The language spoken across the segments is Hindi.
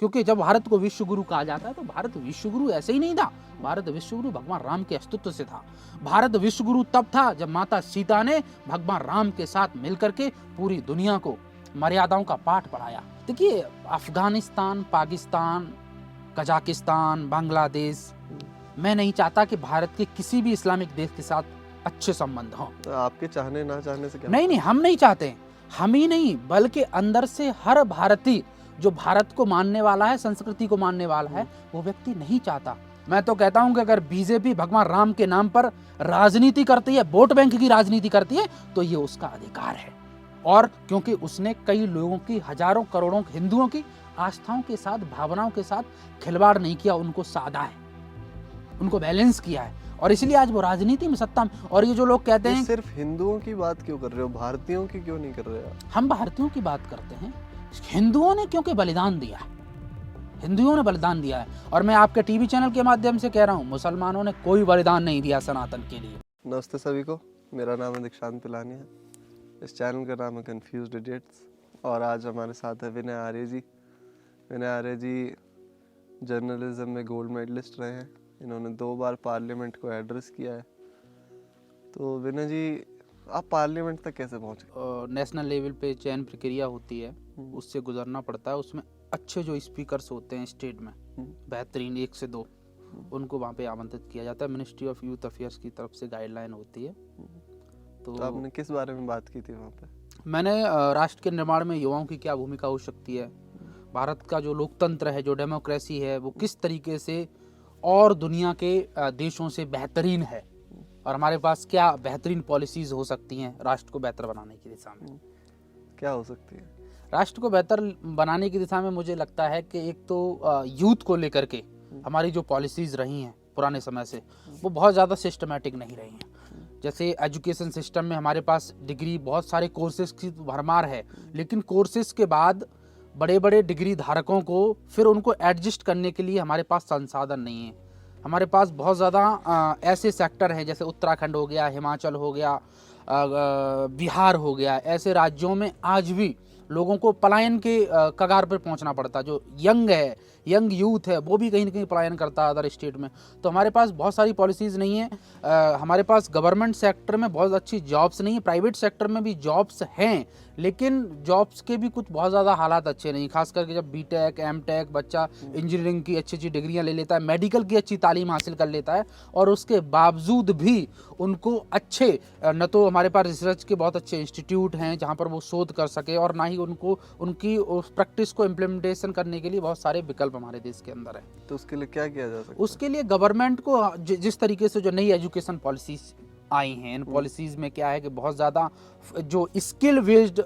क्योंकि जब भारत को विश्व गुरु कहा जाता है तो भारत विश्व गुरु ऐसे ही नहीं था। भारत विश्व गुरु भगवान राम के अस्तित्व से था। भारत विश्व गुरु तब था जब माता सीता ने भगवान राम के साथ मिलकर के पूरी दुनिया को मर्यादाओं का पाठ पढ़ाया। देखिए, अफगानिस्तान, पाकिस्तान, कजाकिस्तान, बांग्लादेश, मैं नहीं चाहता कि भारत के किसी भी इस्लामिक देश के साथ अच्छे संबंध हों। तो आपके चाहने ना चाहने से क्या नहीं, हम नहीं चाहते। हम ही नहीं, बल्कि अंदर से हर भारतीय जो भारत को मानने वाला है, संस्कृति को मानने वाला है, वो व्यक्ति नहीं चाहता। मैं तो कहता हूं कि अगर बीजेपी भगवान राम के नाम पर राजनीति करती है, वोट बैंक की राजनीति करती है, तो ये उसका अधिकार है। और क्योंकि उसने कई लोगों की, हजारों करोड़ों हिंदुओं की आस्थाओं के साथ, भावनाओं के साथ खिलवाड़ नहीं किया, उनको साधा है, उनको बैलेंस किया है, और इसलिए आज वो राजनीति में सत्ता में। और ये जो लोग कहते हैं सिर्फ हिंदुओं की बात क्यों कर रहे हो, भारतीयों की क्यों नहीं कर रहे हो? हम भारतीयों की बात करते हैं। हिंदुओं ने क्योंकि बलिदान दिया है, हिंदुओं ने बलिदान दिया है। और मैं आपके टीवी चैनल के माध्यम से कह रहा हूं, मुसलमानों ने कोई बलिदान नहीं दिया सनातन के लिए। नमस्ते सभी को, मेरा नाम है दीक्षांत पिलानी है। इस चैनल का नाम है कंफ्यूज्ड इडियट्स, और आज हमारे साथ है विनय आर्य जी। विनय आर्य जी जर्नलिज्म में गोल्ड मेडलिस्ट रहे हैं। इन्होंने 2 बार पार्लियामेंट को एड्रेस किया है। तो विनय जी, आप पार्लियामेंट तक कैसे पहुंचे? नेशनल लेवल पे चयन प्रक्रिया होती है, उससे गुजरना पड़ता है। उसमें अच्छे जो स्पीकर्स होते हैं स्टेट में, बेहतरीन 1 से 2, उनको वहाँ पे आमंत्रित किया जाता है। मिनिस्ट्री ऑफ यूथ अफेयर्स की तरफ से गाइडलाइन होती है। तो आपने किस बारे में बात की थी वहाँ पे? मैंने राष्ट्र के निर्माण में युवाओं की क्या भूमिका हो सकती है, भारत का जो लोकतंत्र है, जो डेमोक्रेसी है, वो किस तरीके से और दुनिया के देशों से बेहतरीन है, और हमारे पास क्या बेहतरीन पॉलिसीज हो सकती हैं राष्ट्र को बेहतर बनाने की दिशा में। क्या हो सकती है राष्ट्र को बेहतर बनाने की दिशा में? मुझे लगता है कि एक तो यूथ को लेकर के हमारी जो पॉलिसीज रही हैं पुराने समय से, वो बहुत ज़्यादा सिस्टमेटिक नहीं रही हैं। जैसे एजुकेशन सिस्टम में हमारे पास डिग्री, बहुत सारे कोर्सेज की भरमार है, लेकिन कोर्सेज के बाद बड़े बड़े डिग्री धारकों को फिर उनको एडजस्ट करने के लिए हमारे पास संसाधन नहीं है। हमारे पास बहुत ज़्यादा ऐसे सेक्टर हैं, जैसे उत्तराखंड हो गया, हिमाचल हो गया, बिहार हो गया, ऐसे राज्यों में आज भी लोगों को पलायन के कगार पर पहुंचना पड़ता। जो यंग यूथ है, वो भी कहीं ना कहीं पलायन करता है अदर स्टेट में। तो हमारे पास बहुत सारी पॉलिसीज़ नहीं है। हमारे पास गवर्नमेंट सेक्टर में बहुत अच्छी जॉब्स नहीं है, प्राइवेट सेक्टर में भी जॉब्स हैं, लेकिन जॉब्स के भी कुछ बहुत ज़्यादा हालात अच्छे नहीं। खास करके जब बीटेक, एमटेक बच्चा इंजीनियरिंग की अच्छी अच्छी डिग्रियां ले लेता है, मेडिकल की अच्छी तालीम हासिल कर लेता है, और उसके बावजूद भी उनको अच्छे, न तो हमारे पास रिसर्च के बहुत अच्छे इंस्टीट्यूट हैं जहाँ पर वो शोध कर सके, और ना ही उनको उनकी उस प्रैक्टिस को इम्प्लीमेंटेशन करने के लिए बहुत सारे विकल्प हमारे देश के अंदर हैं। तो उसके लिए क्या किया जा सकता है? उसके लिए गवर्नमेंट को जिस तरीके से जो नई एजुकेशन पॉलिसीज आई हैं, इन पॉलिसीज में क्या है कि बहुत ज़्यादा जो स्किल बेस्ड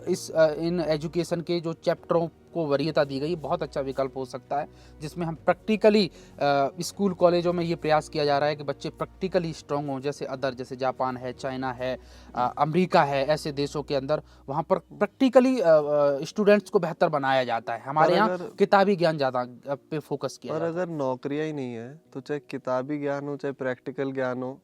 इन एजुकेशन के जो चैप्टरों को वरीयता दी गई, बहुत अच्छा विकल्प हो सकता है, जिसमें हम प्रैक्टिकली स्कूल कॉलेजों में ये प्रयास किया जा रहा है कि बच्चे प्रैक्टिकली स्ट्रांग हों, जैसे जापान है, चाइना है, अमेरिका है, ऐसे देशों के अंदर वहाँ पर प्रैक्टिकली स्टूडेंट्स को बेहतर बनाया जाता है। हमारे यहाँ किताबी ज्ञान ज़्यादा पे फोकस किया और जाता है। अगर नौकरियां ही नहीं है तो चाहे किताबी ज्ञान हो चाहे प्रैक्टिकल ज्ञान हो,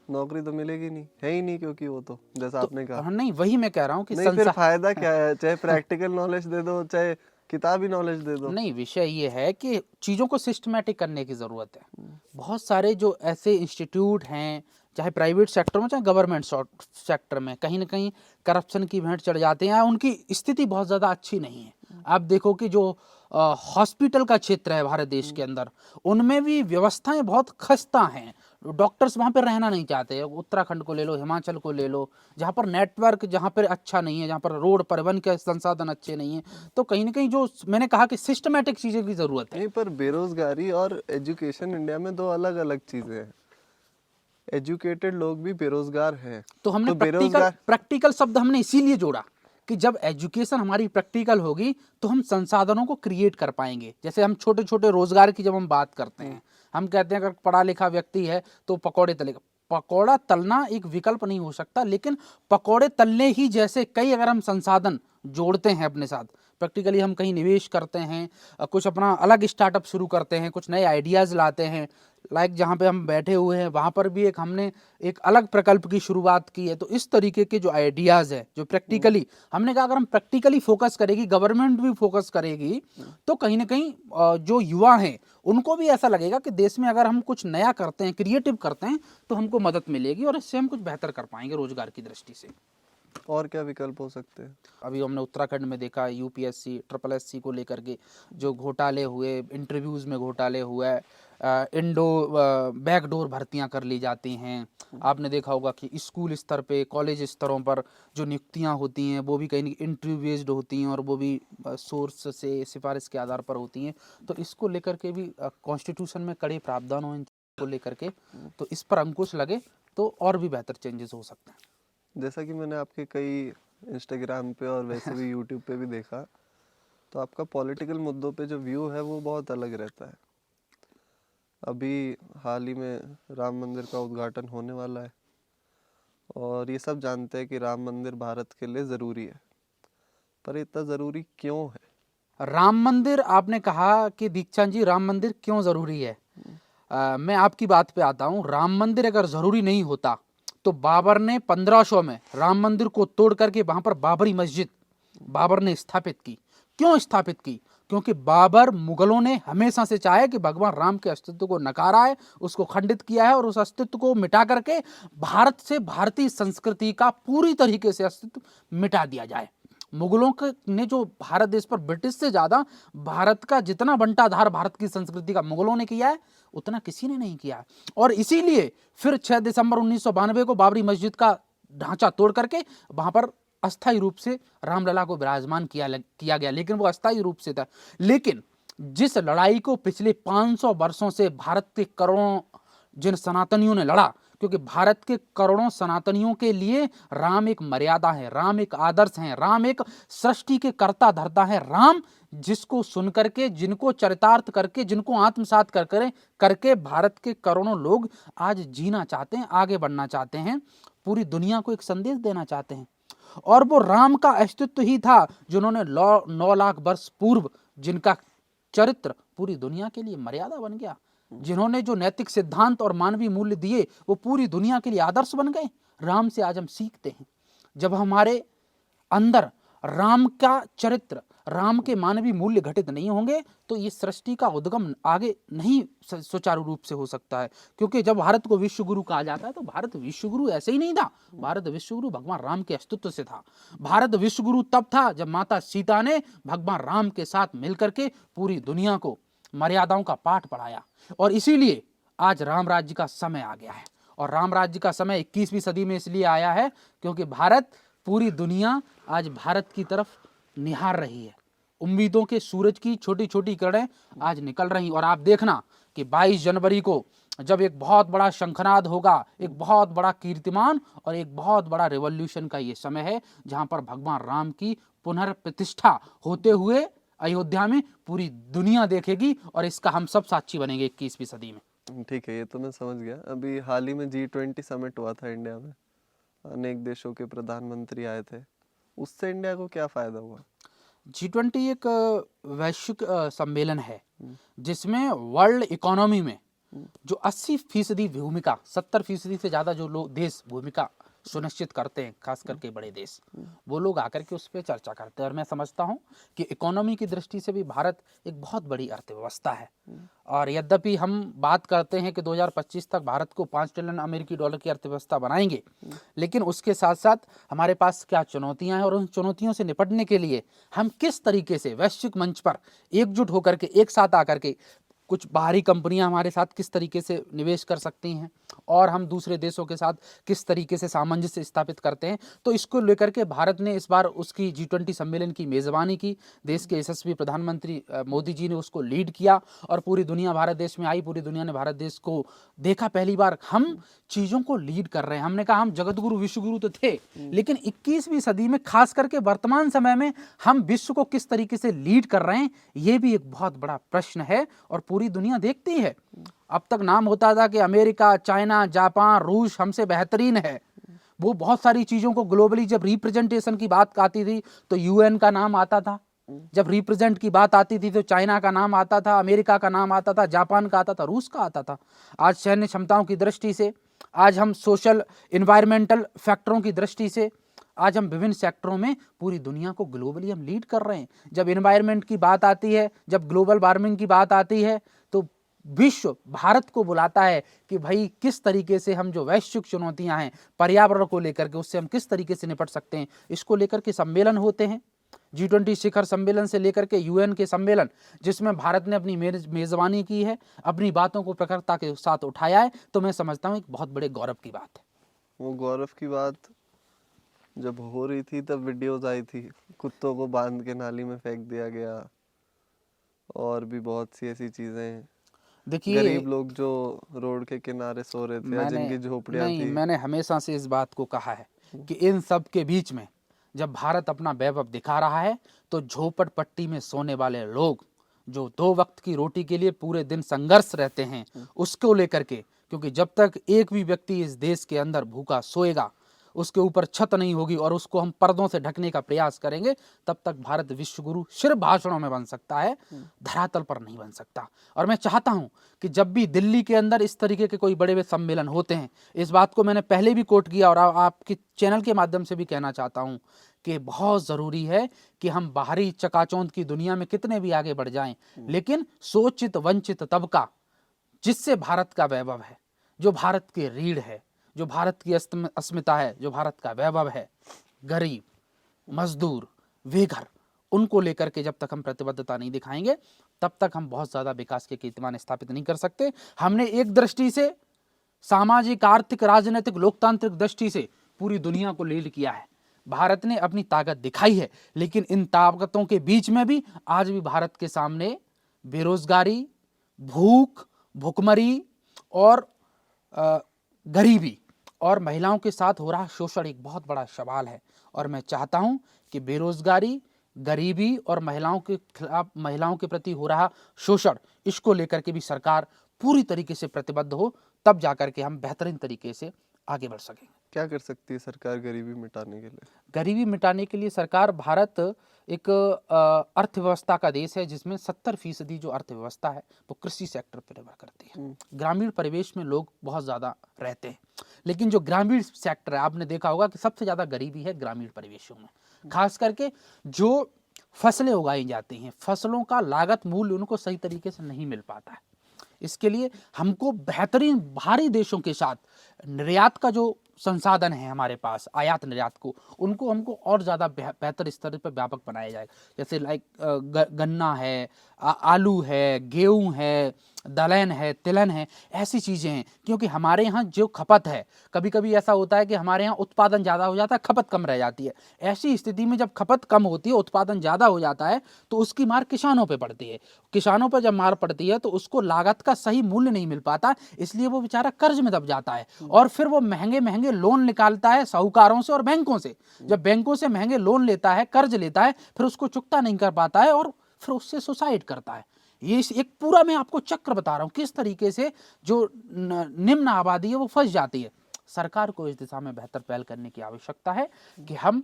नौकरी तो मिलेगी नहीं, है ही नहीं, क्योंकि वो तो जैसा आपने कहा। नहीं, वही मैं कह रहा हूँ कि नहीं, फिर फायदा क्या है? चाहे प्रैक्टिकल नॉलेज दे दो, चाहे किताबी नॉलेज दे दो। नहीं, विषय ये है कि चीज़ों को सिस्टमैटिक करने की ज़रूरत है। बहुत सारे जो ऐसे इंस्टीट्यूट हैं, चाहे प्राइवेट सेक्टर में चाहे गवर्नमेंट सेक्टर में, कहीं ना कहीं करप्शन की भेंट चढ़ जाते हैं, उनकी स्थिति बहुत ज़्यादा अच्छी नहीं है। आप देखो कि जो हॉस्पिटल का क्षेत्र है भारत देश के अंदर, उनमें भी व्यवस्थाएं बहुत खस्ता हैं। डॉक्टर्स वहाँ पर रहना नहीं चाहते। उत्तराखंड को ले लो, हिमाचल को ले लो, जहाँ पर नेटवर्क जहाँ पर अच्छा नहीं है, जहाँ पर रोड परिवहन के संसाधन अच्छे नहीं हैं, तो कहीं ना कहीं जो मैंने कहा कि सिस्टमैटिक चीज़ों की ज़रूरत है। नहीं, पर बेरोजगारी और एजुकेशन इंडिया में 2 अलग अलग चीजें हैं। एजुकेटेड लोग भी बेरोजगार हैं। तो हमने तो प्रैक्टिकल शब्द हमने इसीलिए जोड़ा कि जब एजुकेशन हमारी प्रैक्टिकल होगी तो हम संसाधनों को क्रिएट कर पाएंगे। जैसे हम छोटे छोटे रोजगार की जब हम बात करते हैं, हम कहते हैं अगर पढ़ा लिखा व्यक्ति है तो पकौड़े तलेगा। पकौड़ा तलना एक विकल्प नहीं हो सकता, लेकिन पकौड़े तलने ही जैसे कई अगर हम संसाधन जोड़ते हैं अपने साथ, प्रैक्टिकली हम कहीं निवेश करते हैं, कुछ अपना अलग स्टार्टअप शुरू करते हैं, कुछ नए आइडियाज़ लाते हैं, लाइक जहाँ पे हम बैठे हुए हैं वहाँ पर भी हमने एक अलग प्रकल्प की शुरुआत की है। तो इस तरीके के जो आइडियाज़ है, जो प्रैक्टिकली हमने कहा, अगर हम प्रैक्टिकली फोकस करेगी, गवर्नमेंट भी फोकस करेगी, तो कहीं ना कहीं जो युवा हैं उनको भी ऐसा लगेगा कि देश में अगर हम कुछ नया करते हैं, क्रिएटिव करते हैं, तो हमको मदद मिलेगी और इससे हम कुछ बेहतर कर पाएंगे रोजगार की दृष्टि से। और क्या विकल्प हो सकते हैं? अभी हमने उत्तराखंड में देखा यूपीएससी ट्रिपल एससी को लेकर के जो घोटाले हुए, इंटरव्यूज़ में घोटाले हुए, बैकडोर भर्तियां कर ली जाती हैं। आपने देखा होगा कि स्कूल स्तर पे, कॉलेज स्तरों पर जो नियुक्तियां होती हैं वो भी कहीं इंटरव्यू बेस्ड होती हैं और वो भी सोर्स से, सिफारिश के आधार पर होती हैं। तो इसको लेकर के भी कॉन्स्टिट्यूशन में कड़े प्रावधान हो इन को लेकर के, तो इस पर अंकुश लगे तो और भी बेहतर चेंजेस हो सकते हैं। जैसा कि मैंने आपके कई इंस्टाग्राम पे और वैसे भी यूट्यूब पे भी देखा, तो आपका पॉलिटिकल मुद्दों पे जो व्यू है वो बहुत अलग रहता है। अभी हाल ही में राम मंदिर का उद्घाटन होने वाला है और ये सब जानते हैं कि राम मंदिर भारत के लिए ज़रूरी है, पर इतना ज़रूरी क्यों है? राम मंदिर, आपने कहा कि दीक्षांत जी राम मंदिर क्यों ज़रूरी है। मैं आपकी बात पे आता हूँ। राम मंदिर अगर ज़रूरी नहीं होता तो बाबर ने 1500 में राम मंदिर को तोड़ करके वहाँ पर बाबरी मस्जिद बाबर ने स्थापित की। क्यों स्थापित की? क्योंकि बाबर, मुगलों ने हमेशा से चाहे कि भगवान राम के अस्तित्व को नकारा है, उसको खंडित किया है और उस अस्तित्व को मिटा करके भारत से, भारतीय संस्कृति का पूरी तरीके से अस्तित्व मिटा दिया जाए। मुगलों ने जो भारत देश पर ब्रिटिश से ज्यादा भारत का जितना बंटाधार भारत की संस्कृति का मुगलों ने किया है, उतना किसी ने नहीं किया। और इसीलिए फिर 6 दिसंबर 1992 को बाबरी मस्जिद का ढांचा तोड़ करके वहां पर अस्थायी रूप से रामलला को विराजमान किया गया, लेकिन वो अस्थायी रूप से था। लेकिन जिस लड़ाई को पिछले 500 वर्षों से भारत के करोड़ों जिन सनातनियों ने लड़ा, क्योंकि भारत के करोड़ों सनातनियों के लिए राम एक मर्यादा है, राम एक आदर्श है, राम एक सृष्टि के कर्ता धर्ता है। राम जिसको सुन करके, जिनको चरितार्थ करके, जिनको आत्मसात करके भारत के करोड़ों लोग आज जीना चाहते हैं, आगे बढ़ना चाहते हैं, पूरी दुनिया को एक संदेश देना चाहते हैं। और वो राम का अस्तित्व ही था जिन्होंने 9 लाख वर्ष पूर्व, जिनका चरित्र पूरी दुनिया के लिए मर्यादा बन गया, जिन्होंने जो नैतिक सिद्धांत और मानवीय मूल्य दिए वो पूरी दुनिया के लिए आदर्श बन गए। राम से आज हम सीखते हैं। जब हमारे अंदर राम का चरित्र, राम के मानवीय मूल्य घटित नहीं होंगे तो ये सृष्टि का उद्गम आगे नहीं सुचारू रूप से हो सकता है। क्योंकि जब भारत को विश्व गुरु कहा जाता है तो भारत विश्व गुरु ऐसे ही नहीं था। भारत विश्व गुरु भगवान राम के अस्तित्व से था। भारत विश्व गुरु तब था जब माता सीता ने भगवान राम के साथ मिलकर के पूरी दुनिया को मर्यादाओं का पाठ पढ़ाया। और इसीलिए आज राम राज्य का समय आ गया है। और राम राज्य का समय 21वीं सदी में इसलिए आया है क्योंकि भारत, पूरी दुनिया आज भारत की तरफ निहार रही है। उम्मीदों के सूरज की छोटी छोटी किरणें आज निकल रही। और आप देखना कि 22 जनवरी को जब एक बहुत बड़ा शंखनाद होगा, एक बहुत बड़ा कीर्तिमान और एक बहुत बड़ा रिवॉल्यूशन का ये समय है, जहां पर भगवान राम की पुनर्प्रतिष्ठा होते हुए अयोध्या में पूरी दुनिया देखेगी और इसका हम सब साक्षी बनेंगे 21वीं सदी में। ठीक है, ये तो मैं समझ गया। अभी हाल ही में G20 समिट हुआ था इंडिया में, अनेक देशों के प्रधानमंत्री आए थे, उससे इंडिया को क्या फायदा हुआ? G20 एक वैश्विक सम्मेलन है जिसमें वर्ल्ड इकोनॉमी में जो 80% भूमिका, 70% से ज्यादा जो लोग देश भूमिका सुनिश्चित करते हैं, खास करके बड़े देश, वो लोग आकर के उस पर चर्चा करते हैं। और मैं समझता हूँ कि इकोनॉमी की दृष्टि से भी भारत एक बहुत बड़ी अर्थव्यवस्था है। और यद्यपि हम बात करते हैं कि 2025 तक भारत को 5 ट्रिलियन अमेरिकी डॉलर की अर्थव्यवस्था बनाएंगे, लेकिन उसके साथ साथ हमारे पास क्या चुनौतियां हैं और उन चुनौतियों से निपटने के लिए हम किस तरीके से वैश्विक मंच पर एकजुट होकर के, एक साथ आकर के, कुछ बाहरी कंपनियां हमारे साथ किस तरीके से निवेश कर सकती हैं और हम दूसरे देशों के साथ किस तरीके से सामंजस्य स्थापित करते हैं। तो इसको लेकर के भारत ने इस बार उसकी G20 सम्मेलन की मेज़बानी की। देश के यशस्वी प्रधानमंत्री मोदी जी ने उसको लीड किया और पूरी दुनिया भारत देश में आई। पूरी दुनिया ने भारत देश को देखा, पहली बार हम चीज़ों को लीड कर रहे हैं। हमने कहा हम जगत गुरु विश्व गुरु तो थे, लेकिन 21वीं सदी में खास करके वर्तमान समय में हम विश्व को किस तरीके से लीड कर रहे हैं, ये भी एक बहुत बड़ा प्रश्न है और पूरी दुनिया देखती है। अब तक नाम होता था कि अमेरिका, चाइना, जापान, रूस हमसे बेहतरीन है। वो बहुत सारी चीज़ों को ग्लोबली जब रिप्रेजेंटेशन की बात आती थी तो UN का नाम आता था, जब रिप्रेजेंट की बात आती थी तो चाइना का नाम आता था, अमेरिका का नाम आता था, जापान का आता था, रूस का आता था। आज सैन्य क्षमताओं की दृष्टि से, आज हम सोशल इन्वायरमेंटल फैक्टरों की दृष्टि से, आज हम विभिन्न सेक्टरों में पूरी दुनिया को ग्लोबली हम लीड कर रहे हैं। जब इन्वायरमेंट की बात आती है, जब ग्लोबल वार्मिंग की बात आती है, तो विश्व भारत को बुलाता है कि भाई किस तरीके से हम जो वैश्विक चुनौतियां हैं पर्यावरण को लेकर के, उससे हम किस तरीके से निपट सकते हैं। इसको लेकर के सम्मेलन होते हैं, G20 शिखर सम्मेलन से लेकर के UN के सम्मेलन, जिसमें भारत ने अपनी मेजबानी की है, अपनी बातों को प्रखरता के साथ उठाया है। तो मैं समझता हूँ एक बहुत बड़े गौरव की बात है। वो गौरव की बात जब हो रही थी तब वीडियोस आई थी, कुत्तों को बांध के नाली में फेंक दिया गया, और भी बहुत सी ऐसी चीजें। देखिए, गरीब लोग जो रोड के किनारे सो रहे थे, या जिनकी झोपड़ियां थी। मैंने हमेशा से इस बात को कहा है कि इन सब के बीच में जब भारत अपना वैभव दिखा रहा है, तो झोपड़पट्टी में सोने वाले लोग जो 2 वक्त की रोटी के लिए पूरे दिन संघर्ष रहते हैं, उसको लेकर के, क्योंकि जब तक एक भी व्यक्ति इस देश के अंदर भूखा सोएगा, उसके ऊपर छत नहीं होगी और उसको हम पर्दों से ढकने का प्रयास करेंगे, तब तक भारत विश्वगुरु सिर्फ भाषणों में बन सकता है, धरातल पर नहीं बन सकता। और मैं चाहता हूं कि जब भी दिल्ली के अंदर इस तरीके के कोई बड़े बड़े सम्मेलन होते हैं, इस बात को मैंने पहले भी कोट किया और आपके चैनल के माध्यम से भी कहना चाहता हूं कि बहुत ज़रूरी है कि हम बाहरी चकाचौंध की दुनिया में कितने भी आगे बढ़ जाएं, लेकिन शोषित वंचित तबका, जिससे भारत का वैभव है, जो भारत की रीढ़ है, जो भारत की अस्मिता है, जो भारत का वैभव है, गरीब, मजदूर, बेघर, उनको लेकर के जब तक हम प्रतिबद्धता नहीं दिखाएंगे, तब तक हम बहुत ज़्यादा विकास के कीर्तिमान स्थापित नहीं कर सकते। हमने एक दृष्टि से सामाजिक, आर्थिक, राजनीतिक, लोकतांत्रिक दृष्टि से पूरी दुनिया को लीड किया है। भारत ने अपनी ताकत दिखाई है, लेकिन इन ताकतों के बीच में भी आज भी भारत के सामने बेरोजगारी, भूख, भुखमरी और गरीबी और महिलाओं के साथ हो रहा शोषण एक बहुत बड़ा सवाल है। और मैं चाहता हूं कि बेरोजगारी, गरीबी और महिलाओं के खिलाफ, महिलाओं के प्रति हो रहा शोषण, इसको लेकर के भी सरकार पूरी तरीके से प्रतिबद्ध हो, तब जाकर के हम बेहतरीन तरीके से आगे बढ़ सकेंगे। क्या कर सकती है सरकार गरीबी मिटाने के लिए? गरीबी मिटाने के लिए सरकार, भारत एक अर्थव्यवस्था का देश है जिसमें 70% जो अर्थव्यवस्था है वो कृषि सेक्टर पर निर्भर करती है। ग्रामीण परिवेश में लोग बहुत ज़्यादा रहते हैं, लेकिन जो ग्रामीण सेक्टर है, आपने देखा होगा कि सबसे ज़्यादा गरीबी है ग्रामीण परिवेशों में। खास करके जो फसलें उगाई जाती हैं, फसलों का लागत मूल्य उनको सही तरीके से नहीं मिल पाता है। इसके लिए हमको बेहतरीन बाहरी देशों के साथ निर्यात का जो संसाधन है हमारे पास, आयात निर्यात को, उनको हमको और ज़्यादा बेहतर स्तर पर व्यापक बनाया जाएगा। जैसे गन्ना है, आलू है, गेहूँ है, दलहन है, तिलहन है, ऐसी चीज़ें हैं। क्योंकि हमारे यहाँ जो खपत है, कभी कभी ऐसा होता है कि हमारे यहाँ उत्पादन ज़्यादा हो जाता है, खपत कम रह जाती है। ऐसी स्थिति में जब खपत कम होती है, उत्पादन ज़्यादा हो जाता है, तो उसकी मार किसानों पे पड़ती है। किसानों पर जब मार पड़ती है तो उसको लागत का सही मूल्य नहीं मिल पाता, इसलिए वो बेचारा कर्ज में दब जाता है और फिर वो महंगे महंगे लोन निकालता है साहूकारों से और बैंकों से। जब बैंकों से महंगे लोन लेता है, कर्ज लेता है, फिर उसको चुकता नहीं कर पाता है और फिर उससे सुसाइड करता है। ये एक पूरा मैं आपको चक्र बता रहा हूँ किस तरीके से जो निम्न आबादी है वो फंस जाती है। सरकार को इस दिशा में बेहतर पहल करने की आवश्यकता है कि हम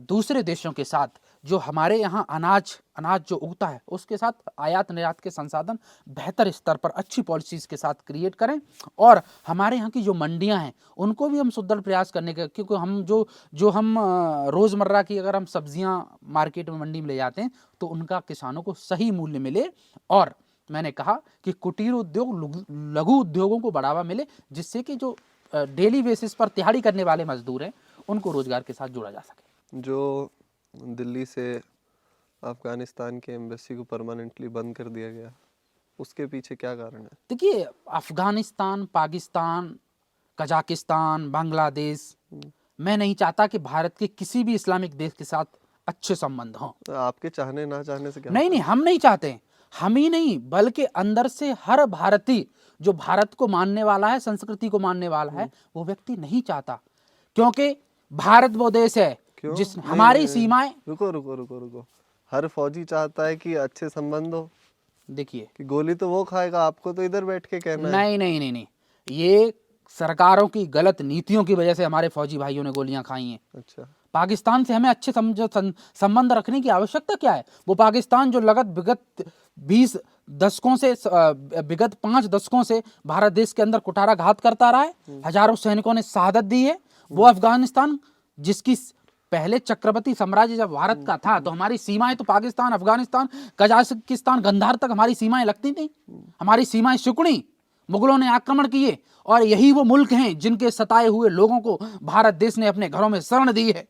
दूसरे देशों के साथ जो हमारे यहाँ अनाज जो उगता है उसके साथ आयात निर्यात के संसाधन बेहतर स्तर पर अच्छी पॉलिसीज़ के साथ क्रिएट करें, और हमारे यहाँ की जो मंडियाँ हैं उनको भी हम सुदृढ़ प्रयास करने के, क्योंकि हम जो हम रोज़मर्रा की अगर हम सब्जियाँ मार्केट में, मंडी में ले जाते हैं तो उनका किसानों को सही मूल्य मिले। और मैंने कहा कि कुटीर उद्योग, लघु उद्योगों को बढ़ावा मिले, जिससे कि जो डेली बेसिस पर दिहाड़ी करने वाले मजदूर हैं उनको रोजगार के साथ जोड़ा जा सके। जो दिल्ली से अफगानिस्तान के एम्बेसी को परमानेंटली बंद कर दिया गया, उसके पीछे क्या कारण है? देखिए, अफगानिस्तान, पाकिस्तान, कजाकिस्तान, बांग्लादेश, मैं नहीं चाहता कि भारत के किसी भी इस्लामिक देश के साथ अच्छे संबंध हों। तो आपके चाहने ना चाहने से क्या? नहीं, हम नहीं चाहते। हम ही नहीं, बल्कि अंदर से हर भारतीय जो भारत को मानने वाला है, संस्कृति को मानने वाला है, वो व्यक्ति नहीं चाहता। क्योंकि भारत वो देश है जिस हमारी सीमाएं। रुको। हर फौजी चाहता है कि अच्छे संबंध हो। देखिए, कि गोली तो वो खाएगा, आपको तो इधर बैठ के कहना है। नहीं, ये सरकारों की गलत नीतियों की वजह से हमारे फौजी भाइयों ने गोलियां खाई हैं। अच्छा। पाकिस्तान से हमें अच्छे संबंध रखने की आवश्यकता क्या है? वो पाकिस्तान जो विगत 20 दशकों से विगत 5 दशकों से भारत देश के अंदर कुठाराघात करता रहा है, हजारों सैनिकों ने शहादत दी है। वो अफगानिस्तान जिसकी पहले चक्रवर्ती साम्राज्य जब भारत का था तो हमारी सीमाएं तो पाकिस्तान, अफगानिस्तान, कजाकिस्तान, गंधार तक हमारी सीमाएं लगती थी। हमारी सीमाएं सिकुड़ी, मुगलों ने आक्रमण किए, और यही वो मुल्क हैं जिनके सताए हुए लोगों को भारत देश ने अपने घरों में शरण दी है।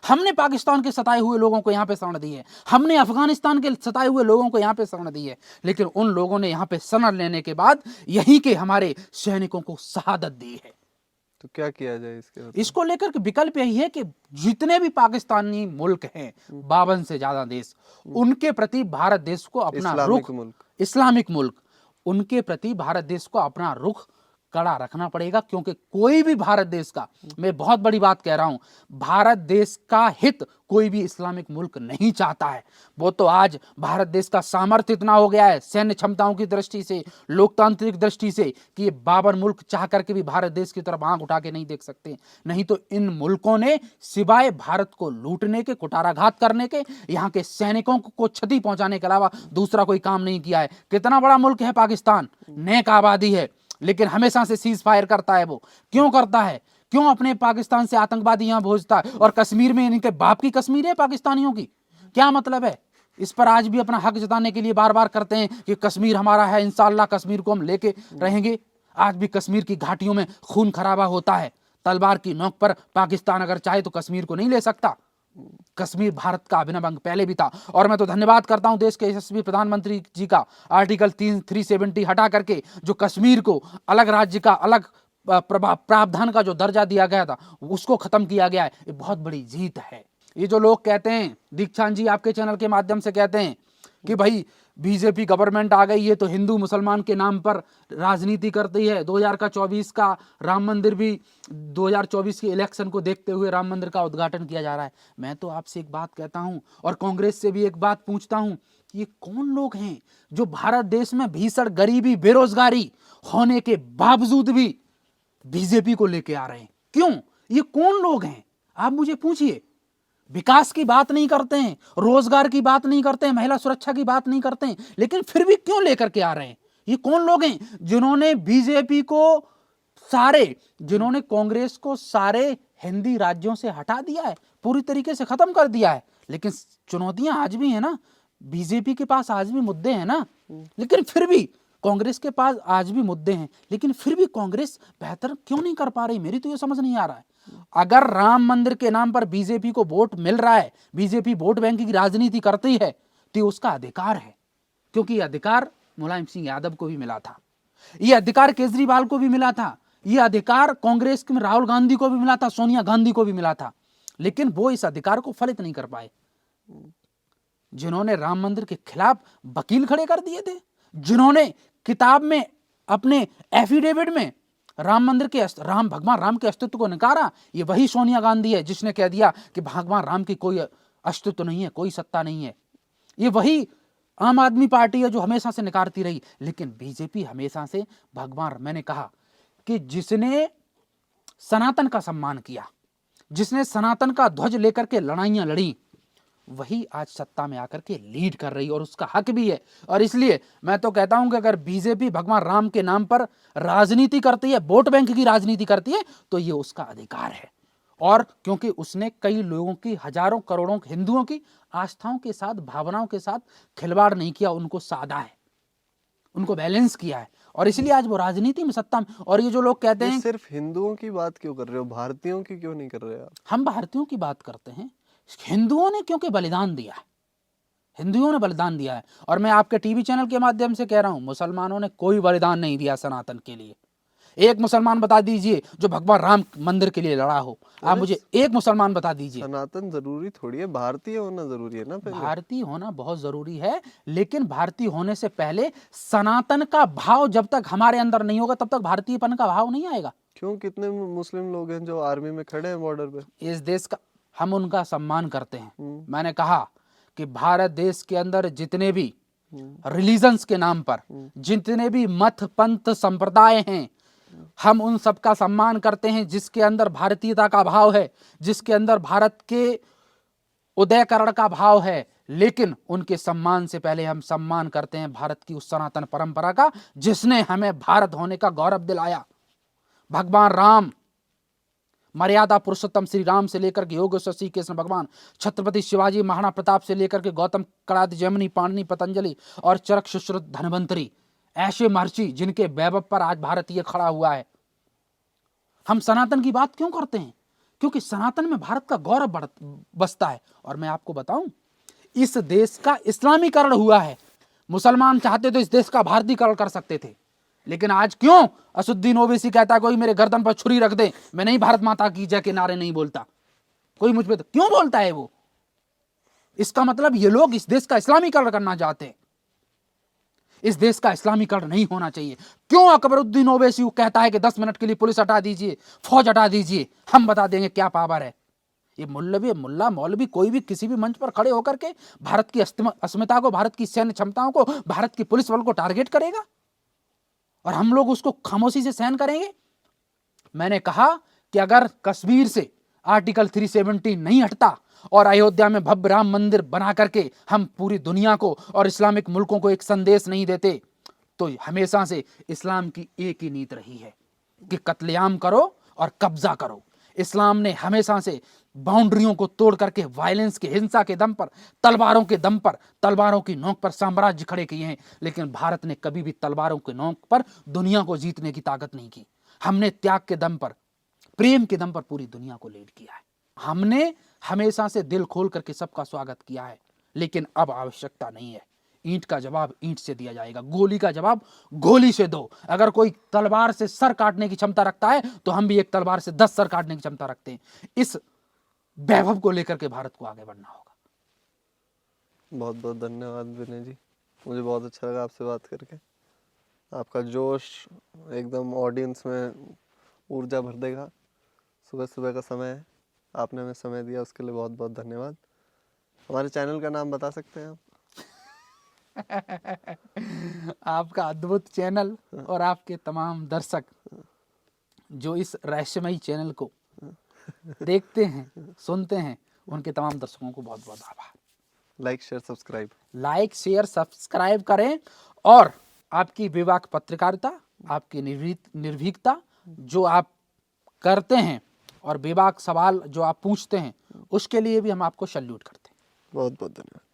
हमने पाकिस्तान के सताए हुए लोगों को यहाँ पे शरण दी है, हमने अफगानिस्तान के सताए हुए लोगों को यहाँ पे शरण दी है, लेकिन उन लोगों ने यहाँ पे शरण लेने के बाद यहीं के हमारे सैनिकों को शहादत दी है। तो क्या किया जाए इसको लेकर के विकल्प यही है कि जितने भी पाकिस्तानी मुल्क हैं, 52 से ज्यादा देश, उनके प्रति भारत देश को अपना रुख, इस्लामिक मुल्क, उनके प्रति भारत देश को अपना रुख कड़ा रखना पड़ेगा। क्योंकि कोई भी भारत देश का, मैं बहुत बड़ी बात कह रहा हूं, भारत देश का हित कोई भी इस्लामिक मुल्क नहीं चाहता है। वो तो आज भारत देश का सामर्थ्य इतना हो गया है सैन्य क्षमताओं की दृष्टि से, लोकतांत्रिक दृष्टि से, कि ये 52 मुल्क चाह करके भी भारत देश की तरफ आंख उठा के नहीं देख सकते। नहीं तो इन मुल्कों ने सिवाय भारत को लूटने के, कुठाराघात करने के, यहाँ के सैनिकों को क्षति पहुंचाने के अलावा दूसरा कोई काम नहीं किया है। कितना बड़ा मुल्क है पाकिस्तान, नेक आबादी है, लेकिन हमेशा से सीज फायर करता है। वो क्यों करता है? क्यों अपने पाकिस्तान से आतंकवादी यहां भेजता है? और कश्मीर में इनके बाप की कश्मीर है पाकिस्तानियों की, क्या मतलब है? इस पर आज भी अपना हक जताने के लिए बार बार करते हैं कि कश्मीर हमारा है, इंशाअल्लाह कश्मीर को हम लेके रहेंगे। आज भी कश्मीर की घाटियों में खून खराबा होता है। तलवार की नोक पर पाकिस्तान अगर चाहे तो कश्मीर को नहीं ले सकता। कश्मीर भारत का अभिन्न अंग पहले भी था। और मैं तो धन्यवाद करता हूं देश के यशस्वी प्रधानमंत्री जी का, आर्टिकल 370 हटा करके जो कश्मीर को अलग राज्य का, अलग प्रावधान का जो दर्जा दिया गया था, उसको खत्म किया गया है। ये बहुत बड़ी जीत है। ये जो लोग कहते हैं, दीक्षांत जी आपके चैनल के माध्यम से कहते हैं कि भाई बीजेपी गवर्नमेंट आ गई है तो हिंदू मुसलमान के नाम पर राजनीति करती है। 2024 का राम मंदिर भी, 2024 के इलेक्शन को देखते हुए राम मंदिर का उद्घाटन किया जा रहा है। मैं तो आपसे एक बात कहता हूं और कांग्रेस से भी एक बात पूछता हूं, ये कौन लोग हैं जो भारत देश में भीषण गरीबी, बेरोजगारी होने के बावजूद भी बीजेपी को लेके आ रहे हैं? क्यों? ये कौन लोग हैं? आप मुझे पूछिए। विकास की बात नहीं करते हैं, रोजगार की बात नहीं करते हैं, महिला सुरक्षा की बात नहीं करते हैं, लेकिन फिर भी क्यों लेकर के आ रहे हैं? ये कौन लोग हैं जिन्होंने बीजेपी को जिन्होंने कांग्रेस को सारे हिंदी राज्यों से हटा दिया है, पूरी तरीके से खत्म कर दिया है। लेकिन चुनौतियां आज भी है ना, बीजेपी के पास आज भी मुद्दे हैं ना, लेकिन फिर भी कांग्रेस के पास आज भी मुद्दे हैं, लेकिन फिर भी कांग्रेस बेहतर क्यों नहीं कर पा रही? मेरी तो ये समझ नहीं आ रहा है। अगर राम मंदिर के नाम पर बीजेपी को वोट मिल रहा है, बीजेपी वोट बैंक की राजनीति करती है, तो उसका अधिकार है। क्योंकि यह अधिकार मुलायम सिंह यादव को भी मिला था, यह अधिकार केजरीवाल को भी मिला था, यह अधिकार कांग्रेस में राहुल गांधी को भी मिला था, सोनिया गांधी को भी मिला था, लेकिन वो इस अधिकार को फलित नहीं कर पाए। जिन्होंने राम मंदिर के खिलाफ वकील खड़े कर दिए थे, जिन्होंने किताब में, अपने एफिडेविट में राम मंदिर के, भगवान राम के अस्तित्व को नकारा, ये वही सोनिया गांधी है जिसने कह दिया कि भगवान राम की कोई अस्तित्व नहीं है, कोई सत्ता नहीं है। ये वही आम आदमी पार्टी है जो हमेशा से नकारती रही। लेकिन बीजेपी हमेशा से मैंने कहा कि जिसने सनातन का सम्मान किया, जिसने सनातन का ध्वज लेकर के लड़ाइयां लड़ी, वही आज सत्ता में आकर के लीड कर रही, और उसका हक भी है। और इसलिए मैं तो कहता हूं कि अगर बीजेपी भगवान राम के नाम पर राजनीति करती है, वोट बैंक की राजनीति करती है, तो ये उसका अधिकार है। और क्योंकि उसने कई लोगों की, हजारों करोड़ों हिंदुओं की आस्थाओं के साथ, भावनाओं के साथ खिलवाड़ नहीं किया, उनको साधा है, उनको बैलेंस किया है, और इसलिए आज वो राजनीति में सत्ता में। और ये जो लोग कहते हैं सिर्फ हिंदुओं की बात क्यों कर रहे हो, भारतीयों की क्यों नहीं कर रहे आप? हम भारतीयों की बात करते हैं। हिंदुओं ने क्योंकि बलिदान दिया है, हिंदुओं ने बलिदान दिया है। और मैं आपके टीवी चैनल के माध्यम से कह रहा हूं, मुसलमानों ने कोई बलिदान नहीं दिया सनातन के लिए। एक मुसलमान बता दीजिए जो भगवान राम मंदिर के लिए लड़ा हो, आप मुझे एक मुसलमान बता दीजिए। सनातन जरूरी थोड़ी है, भारतीय होना जरूरी है ना पहले। भारतीय होना बहुत जरूरी है, लेकिन भारतीय होने से पहले सनातन का भाव जब तक हमारे अंदर नहीं होगा, तब तक भारतीयपन का भाव नहीं आएगा। क्यों? कितने मुस्लिम लोग हैं जो आर्मी में खड़े हैं बॉर्डर पे। इस देश का हम उनका सम्मान करते हैं। मैंने कहा कि भारत देश के अंदर जितने भी रिलीजन्स के नाम पर, जितने भी मत, पंथ, संप्रदाय हैं, हम उन सब का सम्मान करते हैं जिसके अंदर भारतीयता का भाव है, जिसके अंदर भारत के उदयकरण का भाव है, लेकिन उनके सम्मान से पहले हम सम्मान करते हैं भारत की उस सनातन परंपरा का जिसने हमें भारत होने का गौरव दिलाया। भगवान राम, मर्यादा पुरुषोत्तम श्री राम से लेकर के योगेश्वर श्री कृष्ण भगवान, छत्रपति शिवाजी, महाराणा प्रताप से लेकर के गौतम, कणाद, जैमिनी, पाणिनि, पतंजलि और चरक, सुश्रुत, धन्वंतरी, ऐसे महर्षि जिनके वैभव पर आज भारत ये खड़ा हुआ है। हम सनातन की बात क्यों करते हैं? क्योंकि सनातन में भारत का गौरव बसता है। और मैं आपको बताऊं, इस देश का इस्लामीकरण हुआ है। मुसलमान चाहते तो इस देश का भारतीयकरण कर सकते थे, लेकिन आज क्यों असुद्दीन ओवैसी कहता है कोई मेरे गर्दन पर छुरी रख दे, मैं नहीं भारत माता की जय के नारे नहीं बोलता, कोई मुझ पे तो क्यों बोलता है वो? इसका मतलब ये लोग इस देश का इस्लामीकरण करना चाहते हैं। इस देश का इस्लामीकरण नहीं होना चाहिए। क्यों अकबरुद्दीन ओवैसी कहता है कि 10 मिनट के लिए पुलिस हटा दीजिए, फौज हटा दीजिए, हम बता देंगे क्या पावर है। ये मुल्ला मौलवी कोई भी किसी भी मंच पर खड़े होकर के भारत की अस्मिता को, भारत की सैन्य क्षमताओं को, भारत की पुलिस बल को टारगेट करेगा और हम लोग उसको खामोशी से सहन करेंगे? मैंने कहा कि अगर कश्मीर से आर्टिकल 370 नहीं हटता और अयोध्या में भव्य राम मंदिर बना करके हम पूरी दुनिया को और इस्लामिक मुल्कों को एक संदेश नहीं देते, तो हमेशा से इस्लाम की एक ही नीति रही है कि कत्लेआम करो और कब्जा करो। इस्लाम ने हमेशा से बाउंड्रियों को तोड़ करके वायलेंस के, हिंसा के दम पर, तलवारों के दम पर, तलवारों की नोक पर साम्राज्य खड़े किए हैं, लेकिन भारत ने कभी भी तलवारों के नोक पर दुनिया को जीतने की ताकत नहीं की। हमने त्याग के दम पर, प्रेम के दम पर पूरी दुनिया को लीड किया है। हमने हमेशा से दिल खोल करके सबका स्वागत किया है, लेकिन अब आवश्यकता नहीं है। ईंट का जवाब ईंट से दिया जाएगा, गोली का जवाब गोली से दो। अगर कोई तलवार से सर काटने की क्षमता रखता है तो हम भी एक तलवार से 10 सर काटने की क्षमता रखते हैं। इस वैभव को लेकर के भारत को आगे बढ़ना होगा। बहुत बहुत धन्यवाद विनय जी, मुझे बहुत अच्छा लगा आपसे बात करके। आपका जोश एकदम ऑडियंस में ऊर्जा भर देगा। सुबह सुबह का समय है, आपने हमें समय दिया उसके लिए बहुत बहुत धन्यवाद। हमारे चैनल का नाम बता सकते हैं आप? आपका अद्भुत चैनल और आपके तमाम दर्शक जो इस रहस्यमयी चैनल को देखते हैं, सुनते हैं, उनके तमाम दर्शकों को बहुत बहुत आभार। Like share subscribe, like share subscribe करें और आपकी विवेक पत्रकारिता, आपकी निर्भीकता जो आप करते हैं और बेबाक सवाल जो आप पूछते हैं, उसके लिए भी हम आपको सैल्यूट करते हैं। बहुत बहुत धन्यवाद।